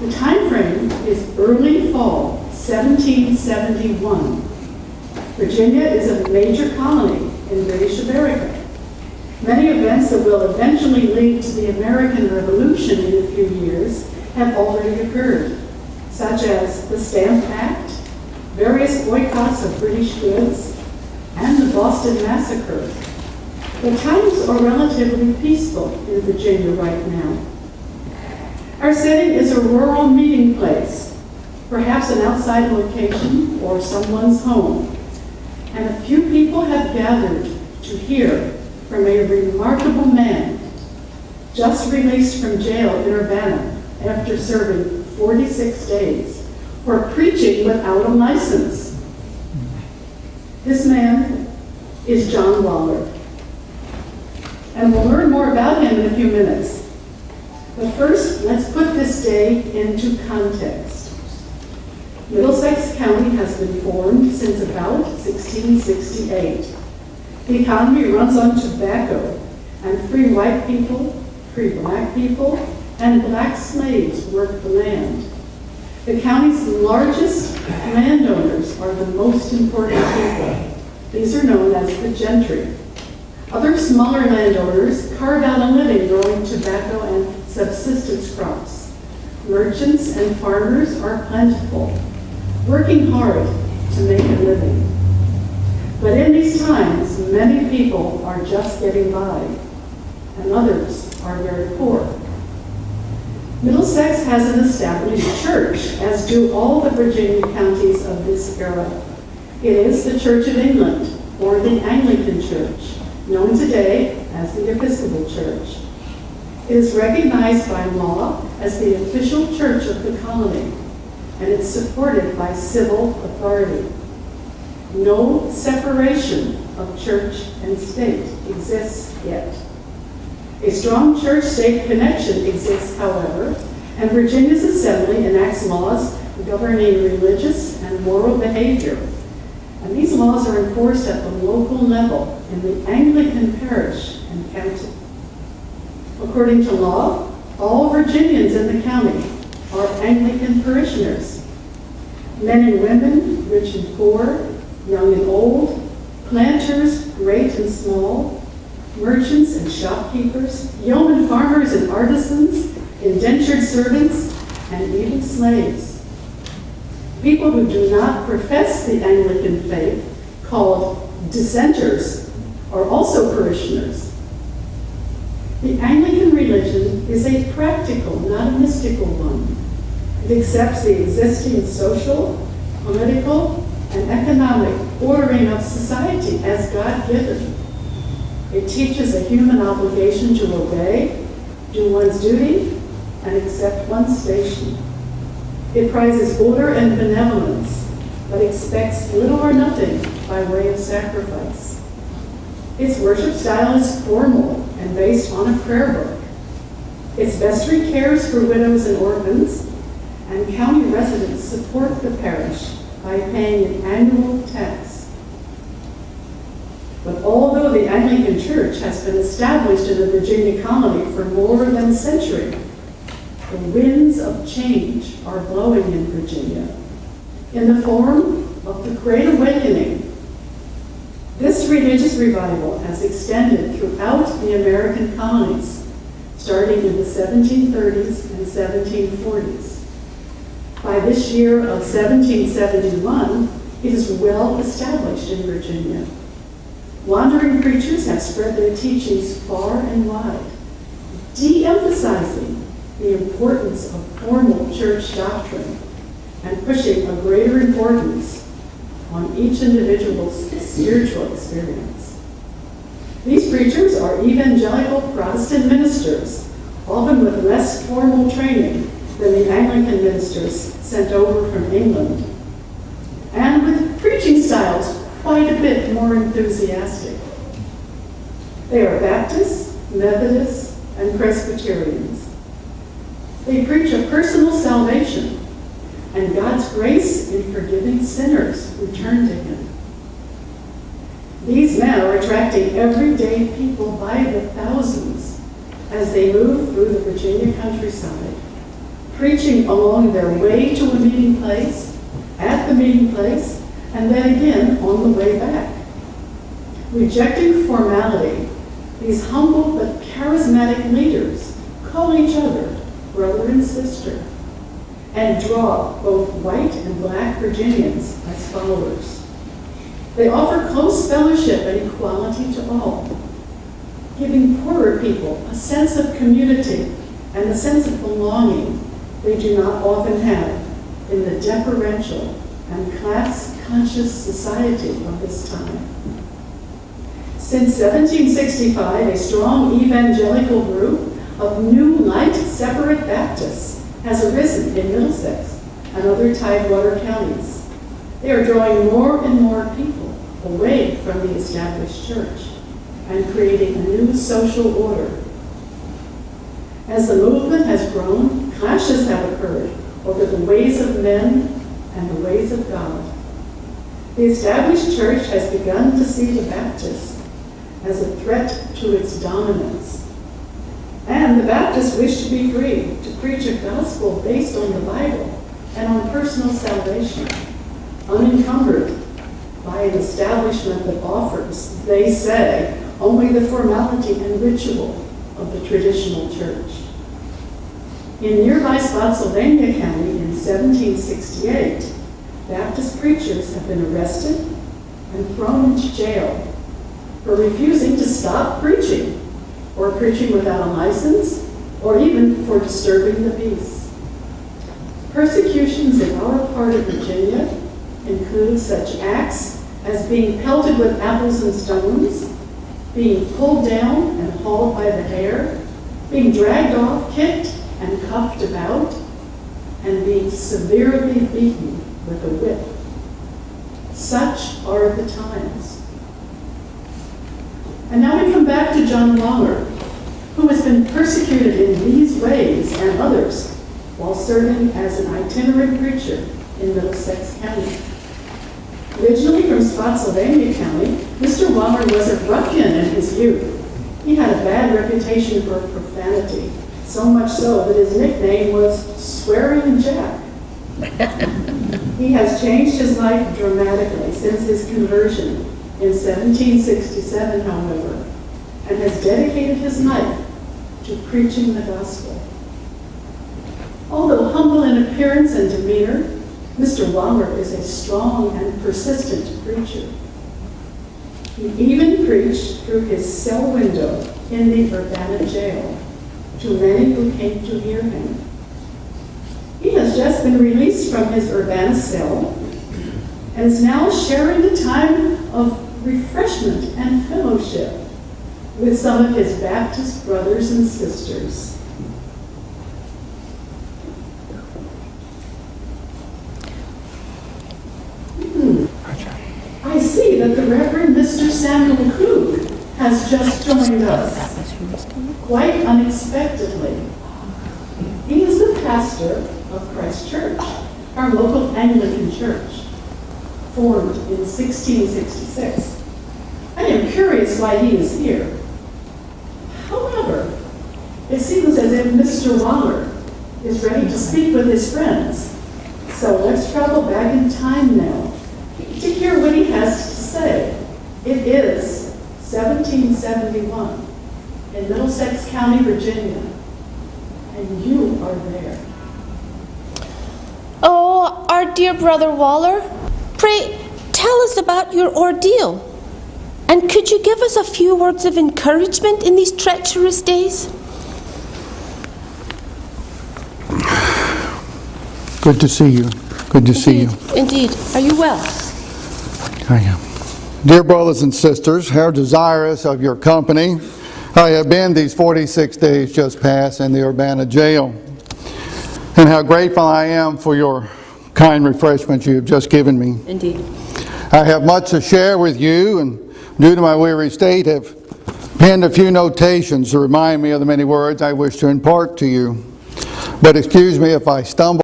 The time frame is early fall 1771. Virginia is a major colony in British America. Many events that will eventually lead to the American Revolution in a few years have already occurred, such as the Stamp Act, various boycotts of British goods, and the Boston Massacre. The times are relatively peaceful in Virginia right now. Our setting is a rural meeting place, perhaps an outside location or someone's home. And a few people have gathered to hear from a remarkable man just released from jail in Urbana after serving 46 days for preaching without a license. This man is John Waller. And we'll learn more about him in a few minutes. But first, let's put this day into context. Middlesex County has been formed since about 1668. The economy runs on tobacco, and free white people, free black people, and black slaves work the land. The county's largest landowners are the most important people. These are known as the gentry. Other smaller landowners carve out a living growing tobacco and subsistence crops. Merchants and farmers are plentiful, working hard to make a living. But in these times, many people are just getting by, and others are very poor. Middlesex has an established church, as do all the Virginia counties of this era. It is the Church of England, or the Anglican Church, known today as the Episcopal Church. It is recognized by law as the official church of the colony, and it's supported by civil authority. No separation of church and state exists yet. A strong church-state connection exists, however, and Virginia's Assembly enacts laws governing religious and moral behavior. And these laws are enforced at the local level in the Anglican parish and county. According to law, all Virginians in the county are Anglican parishioners. Men and women, rich and poor, young and old, planters, great and small, merchants and shopkeepers, yeomen farmers and artisans, indentured servants, and even slaves. People who do not profess the Anglican faith, called dissenters, are also parishioners. The Anglican religion is a practical, not a mystical one. It accepts the existing social, political, and economic ordering of society as God-given. It teaches a human obligation to obey, do one's duty, and accept one's station. It prizes order and benevolence, but expects little or nothing by way of sacrifice. Its worship style is formal and based on a prayer book. Its vestry cares for widows and orphans, and county residents support the parish by paying an annual tax. But although the Anglican Church has been established in the Virginia colony for more than a century, the winds of change are blowing in Virginia in the form of the Great Awakening. This religious revival has extended throughout the American colonies, starting in the 1730s and 1740s. By this year of 1771, it is well established in Virginia. Wandering preachers have spread their teachings far and wide, de-emphasizing the importance of formal church doctrine and pushing a greater importance on each individual's spiritual experience. These preachers are evangelical Protestant ministers, often with less formal training than the Anglican ministers sent over from England, and with preaching styles quite a bit more enthusiastic. They are Baptists, Methodists, and Presbyterians. They preach a personal salvation and God's grace in forgiving sinners who turn to Him. These men are attracting everyday people by the thousands as they move through the Virginia countryside, preaching along their way to a meeting place, at the meeting place, and then again on the way back. Rejecting formality, these humble but charismatic leaders call each other brother and sister, and draw both white and black Virginians as followers. They offer close fellowship and equality to all, giving poorer people a sense of community and a sense of belonging they do not often have in the deferential and class-conscious society of this time. Since 1765, a strong evangelical group of new light separate Baptists has arisen in Middlesex and other Tidewater counties. They are drawing more and more people away from the established church and creating a new social order. As the movement has grown, clashes have occurred over the ways of men and the ways of God. The established church has begun to see the Baptists as a threat to its dominance. And the Baptists wish to be free to preach a gospel based on the Bible and on personal salvation, unencumbered by an establishment that offers, they say, only the formality and ritual of the traditional church. In nearby Spotsylvania County in 1768, Baptist preachers have been arrested and thrown into jail for refusing to stop preaching, or preaching without a license, or even for disturbing the peace. Persecutions in our part of Virginia include such acts as being pelted with apples and stones, being pulled down and hauled by the hair, being dragged off, kicked, and cuffed about, and being severely beaten with a whip. Such are the times. And now we come back to John Longer, who has been persecuted in these ways and others while serving as an itinerant preacher in Middlesex County. Originally from Spotsylvania County, Mr. Waller was a ruffian in his youth. He had a bad reputation for profanity, so much so that his nickname was Swearing Jack. He has changed his life dramatically since his conversion in 1767, however, and has dedicated his life to preaching the gospel. Although humble in appearance and demeanor, Mr. Waller is a strong and persistent preacher. He even preached through his cell window in the Urbana jail to many who came to hear him. He has just been released from his Urbana cell and is now sharing the time of refreshment and fellowship with some of his Baptist brothers and sisters. I see that the Reverend Mr. Samuel Krug has just joined us, quite unexpectedly. He is the pastor of Christ Church, our local Anglican church, formed in 1666. I am curious why he is here. However, it seems as if Mr. Waller is ready to speak with his friends. So let's travel back in time now to hear what he has to say. It is 1771 in Middlesex County, Virginia, and you are there. Oh, our dear brother Waller, pray tell us about your ordeal. And could you give us a few words of encouragement in these treacherous days? Good to see you. Good to see you. Indeed. Are you well? I am. Dear brothers and sisters, how desirous of your company I have been these 46 days just past in the Urbana jail. And how grateful I am for your kind refreshment you have just given me. Indeed. I have much to share with you, and due to my weary state, have penned a few notations to remind me of the many words I wish to impart to you. But excuse me if I stumble